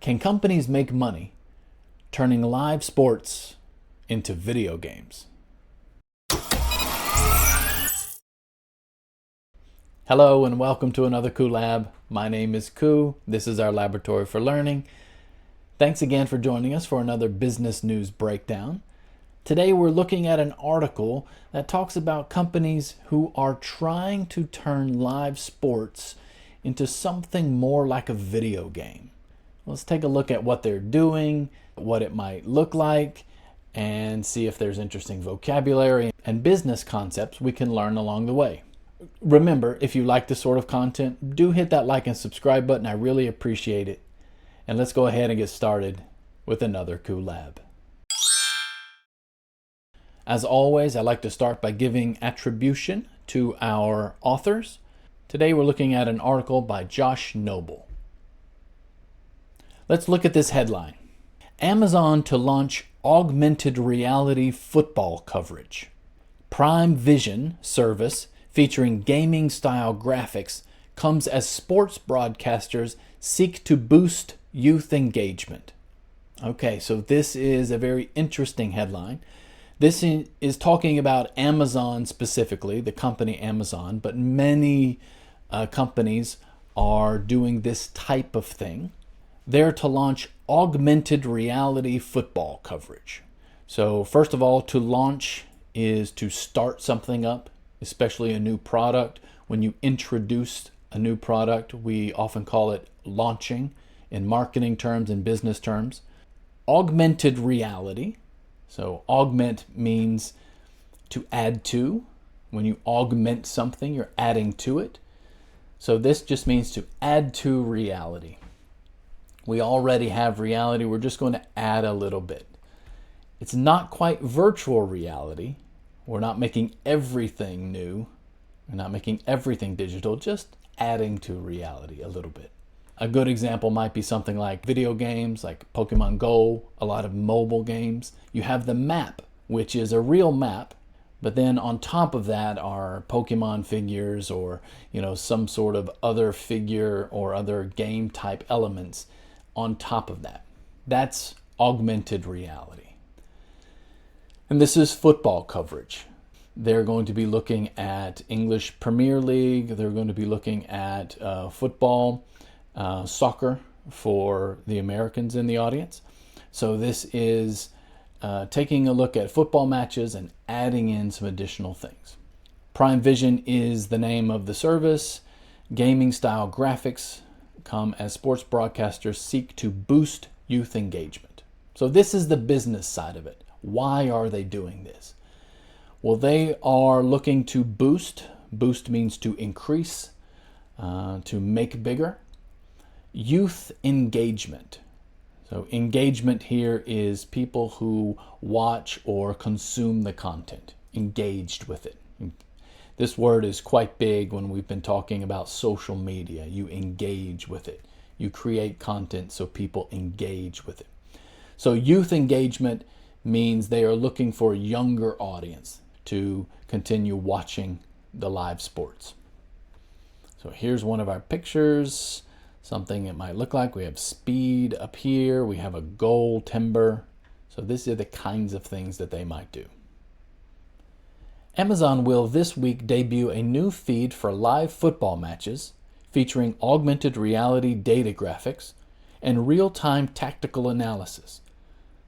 Can companies make money turning live sports into video games? Hello and welcome to another KuLAB. My name is Ku. This is our laboratory for learning. Thanks again for joining us for another business news breakdown. Today we're looking at an article that talks about companies who are trying to turn live sports into something more like a video game. Let's take a look at what they're doing, what it might look like, and see if there's interesting vocabulary and business concepts we can learn along the way. Remember, if you like this sort of content, do hit that like and subscribe button. I really appreciate it. And let's go ahead and get started with another KuLAB. As always, I like to start by giving attribution to our authors. Today we're looking at an article by Josh Noble. Let's look at this headline. Amazon to launch augmented reality football coverage. Prime Vision service featuring gaming-style graphics comes as sports broadcasters seek to boost youth engagement. Okay, so this is a very interesting headline. This is talking about Amazon specifically, the company Amazon, but many companies are doing this type of thing. They're to launch augmented reality football coverage. So first of all, to launch is to start something up, especially a new product. When you introduce a new product, we often call it launching in marketing terms and business terms. Augmented reality. So augment means to add to. When you augment something, you're adding to it. So this just means to add to reality. We already have reality. We're just going to add a little bit. It's not quite virtual reality. We're not making everything new. We're not making everything digital, just adding to reality a little bit. A good example might be something like video games, like Pokemon Go, a lot of mobile games. You have the map, which is a real map, but then on top of that are Pokemon figures or, some sort of other figure or other game type elements on top of that. That's augmented reality. And this is football coverage. They're going to be looking at English Premier League. They're going to be looking at football, soccer for the Americans in the audience. So this is taking a look at football matches and adding in some additional things. Prime Vision is the name of the service. Gaming style graphics come as sports broadcasters seek to boost youth engagement. So this is the business side of it. Why are they doing this? Well, they are looking to boost. Boost means to increase, to make bigger. Youth engagement. So engagement here is people who watch or consume the content, engaged with it. This word is quite big when we've been talking about social media. You engage with it. You create content so people engage with it. So youth engagement means they are looking for a younger audience to continue watching the live sports. So here's one of our pictures, something it might look like. We have speed up here. We have a goal timber. So these are the kinds of things that they might do. Amazon will this week debut a new feed for live football matches featuring augmented reality data graphics and real-time tactical analysis.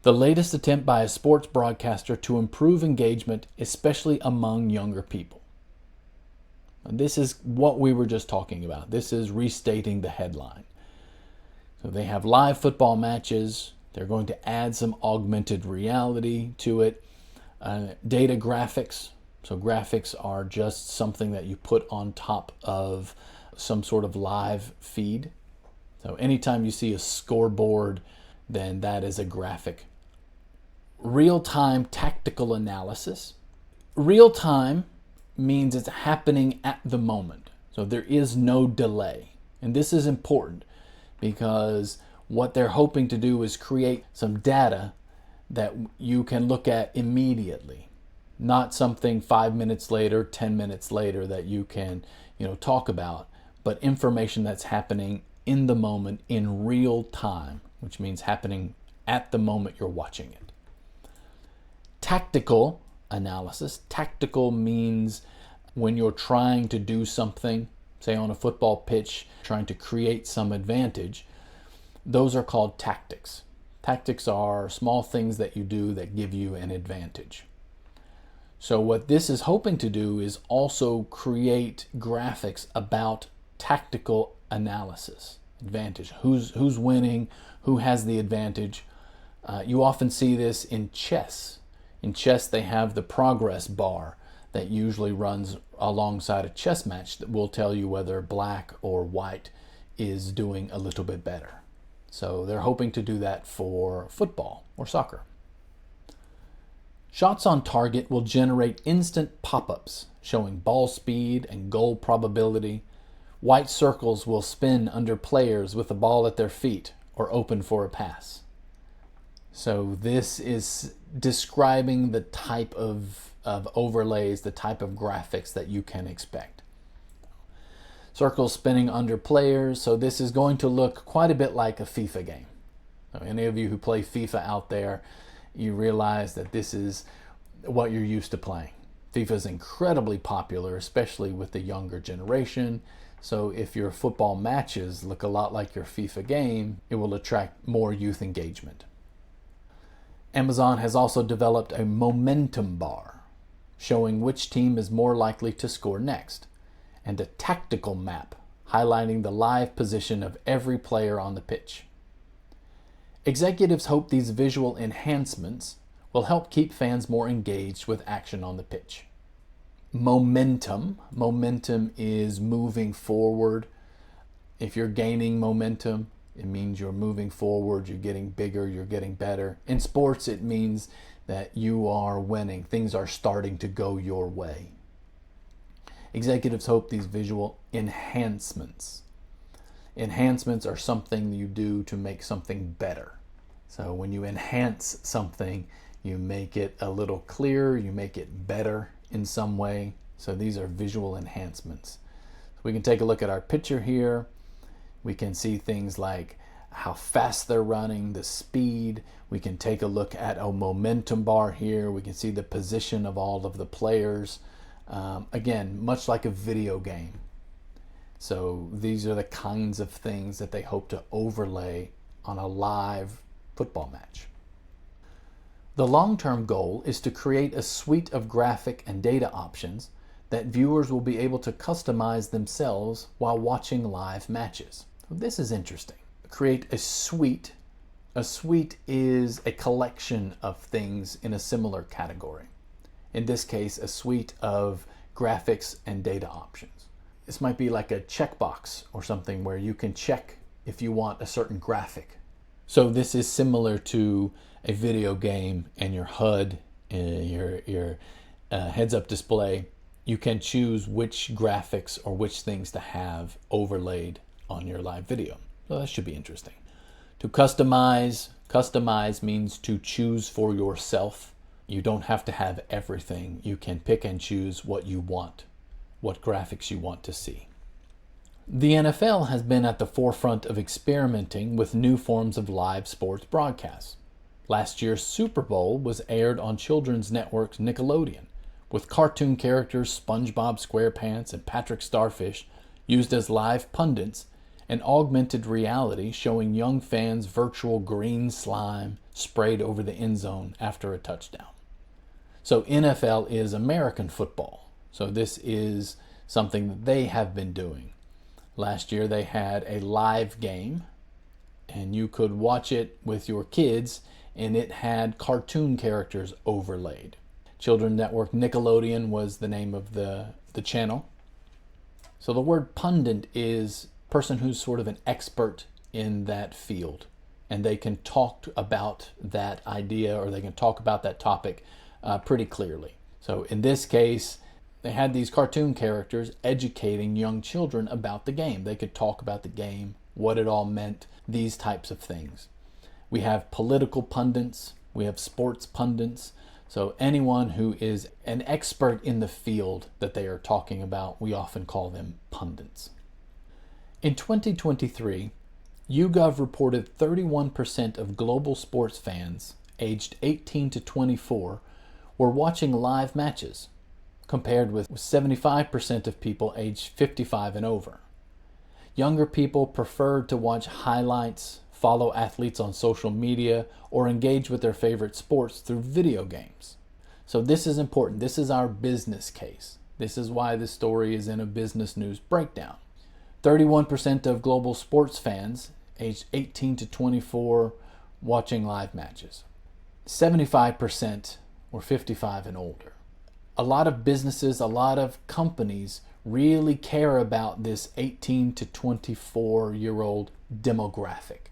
The latest attempt by a sports broadcaster to improve engagement, especially among younger people. This is what we were just talking about. This is restating the headline. So they have live football matches. They're going to add some augmented reality to it. Data graphics. So graphics are just something that you put on top of some sort of live feed. So anytime you see a scoreboard, then that is a graphic. Real-time tactical analysis. Real-time means it's happening at the moment. So there is no delay. And this is important because what they're hoping to do is create some data that you can look at immediately. Not something 5 minutes later, 10 minutes later that you can, talk about, but information that's happening in the moment in real time. which means happening at the moment you're watching it. Tactical analysis. Tactical means when you're trying to do something, say on a football pitch, trying to create some advantage, those are called tactics. Tactics are small things that you do that give you an advantage. So what this is hoping to do is also create graphics about tactical analysis, advantage. Who's winning, who has the advantage. You often see this in chess. In chess, they have the progress bar that usually runs alongside a chess match that will tell you whether black or white is doing a little bit better. So they're hoping to do that for football or soccer. Shots on target will generate instant pop-ups showing ball speed and goal probability. White circles will spin under players with the ball at their feet or open for a pass. So this is describing the type of overlays, the type of graphics that you can expect. Circles spinning under players, so this is going to look quite a bit like a FIFA game. So any of you who play FIFA out there, you realize that this is what you're used to playing. FIFA is incredibly popular, especially with the younger generation. So if your football matches look a lot like your FIFA game, it will attract more youth engagement. Amazon has also developed a momentum bar showing which team is more likely to score next, and a tactical map highlighting the live position of every player on the pitch. Executives hope these visual enhancements will help keep fans more engaged with action on the pitch. Momentum. Momentum is moving forward. If you're gaining momentum, it means you're moving forward, you're getting bigger, you're getting better. In sports, it means that you are winning. Things are starting to go your way. Executives hope these visual enhancements. Enhancements are something you do to make something better. So when you enhance something, you make it a little clearer, you make it better in some way. So these are visual enhancements. So we can take a look at our picture here. We can see things like how fast they're running, the speed. We can take a look at a momentum bar here. We can see the position of all of the players. Again, much like a video game. So these are the kinds of things that they hope to overlay on a live football match. The long-term goal is to create a suite of graphic and data options that viewers will be able to customize themselves while watching live matches. So this is interesting. Create a suite. A suite is a collection of things in a similar category. In this case, a suite of graphics and data options. This might be like a checkbox or something where you can check if you want a certain graphic. So this is similar to a video game and your HUD, your heads-up display. You can choose which graphics or which things to have overlaid on your live video. So that should be interesting. To customize means to choose for yourself. You don't have to have everything. You can pick and choose what you want, what graphics you want to see. The NFL has been at the forefront of experimenting with new forms of live sports broadcasts. Last year's Super Bowl was aired on children's network's Nickelodeon, with cartoon characters SpongeBob SquarePants and Patrick Starfish used as live pundits, and augmented reality showing young fans virtual green slime sprayed over the end zone after a touchdown. So NFL is American football. So this is something that they have been doing. Last year they had a live game and you could watch it with your kids, and it had cartoon characters overlaid. Children's Network Nickelodeon was the name of the channel. So the word pundit is person who's sort of an expert in that field, and they can talk about that idea or they can talk about that topic pretty clearly. So in this case, they had these cartoon characters educating young children about the game. They could talk about the game, what it all meant, these types of things. We have political pundits, we have sports pundits. So anyone who is an expert in the field that they are talking about, we often call them pundits. In 2023, YouGov reported 31% of global sports fans aged 18 to 24 were watching live matches, compared with 75% of people aged 55 and over. Younger people preferred to watch highlights, follow athletes on social media, or engage with their favorite sports through video games. So this is important. This is our business case. This is why this story is in a business news breakdown. 31% of global sports fans aged 18 to 24 watching live matches. 75% were 55 and older. A lot of businesses, a lot of companies really care about this 18 to 24-year-old demographic.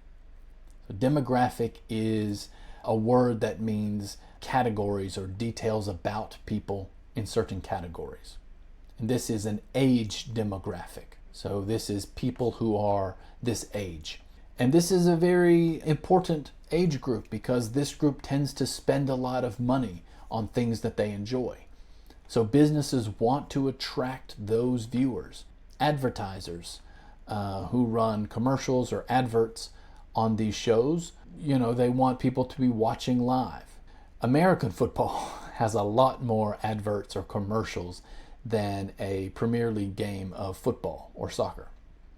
So demographic is a word that means categories or details about people in certain categories. And this is an age demographic. So this is people who are this age. And this is a very important age group because this group tends to spend a lot of money on things that they enjoy. So businesses want to attract those viewers. Advertisers who run commercials or adverts on these shows, they want people to be watching live. American football has a lot more adverts or commercials than a Premier League game of football or soccer.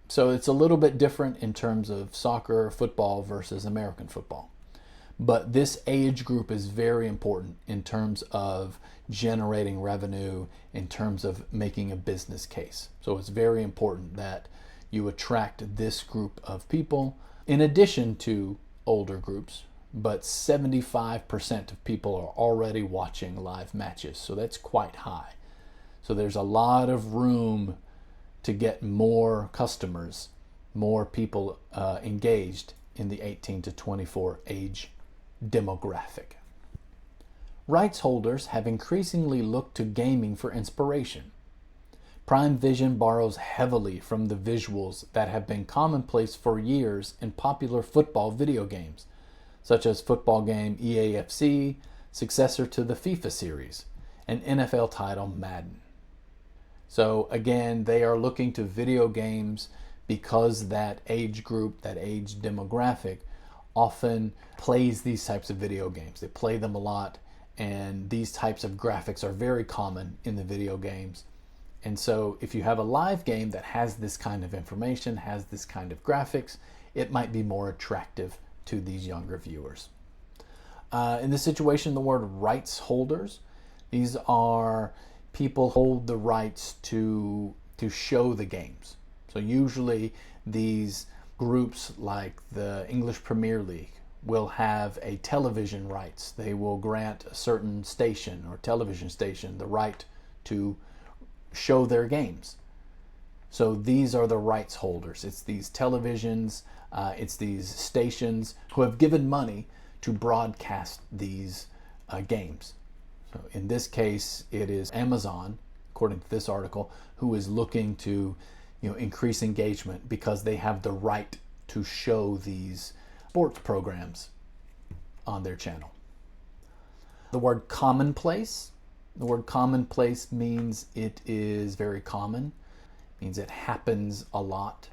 So it's a little bit different in terms of soccer, football versus American football. But this age group is very important in terms of generating revenue, in terms of making a business case. So it's very important that you attract this group of people in addition to older groups, but 75% of people are already watching live matches. So that's quite high. So there's a lot of room to get more customers, more people engaged in the 18 to 24 age demographic. Rights holders have increasingly looked to gaming for inspiration. Prime Vision borrows heavily from the visuals that have been commonplace for years in popular football video games, such as football game EAFC, successor to the FIFA series, and NFL title Madden. So again, they are looking to video games because that age group, that age demographic, often plays these types of video games. They play them a lot, and these types of graphics are very common in the video games. And so if you have a live game that has this kind of information, has this kind of graphics, it might be more attractive to these younger viewers. In this situation, the word rights holders, these are people who hold the rights to show the games. So usually these groups like the English Premier League will have a television rights. They will grant a certain station or television station the right to show their games. So these are the rights holders. It's these televisions, it's these stations who have given money to broadcast these games. So in this case, it is Amazon, according to this article, who is looking to increase engagement because they have the right to show these sports programs on their channel. The word commonplace. The word commonplace means it is very common, means it happens a lot,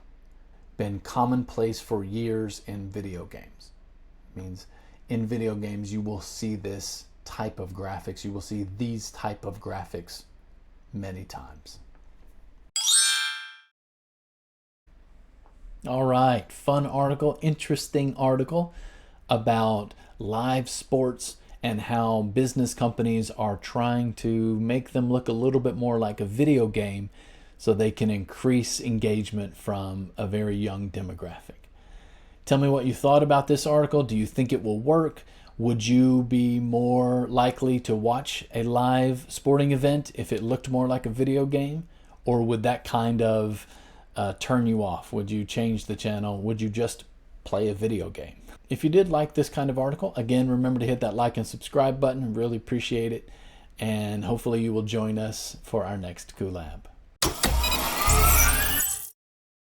been commonplace for years in video games. It means in video games you will see this type of graphics, you will see these type of graphics many times. All right, fun article, interesting article about live sports and how business companies are trying to make them look a little bit more like a video game so they can increase engagement from a very young demographic. Tell me what you thought about this article. Do you think it will work? Would you be more likely to watch a live sporting event if it looked more like a video game? Or would that kind of turn you off? Would you change the channel? Would you just play a video game? If you did like this kind of article, again, remember to hit that like and subscribe button. Really appreciate it. And hopefully you will join us for our next KuLAB.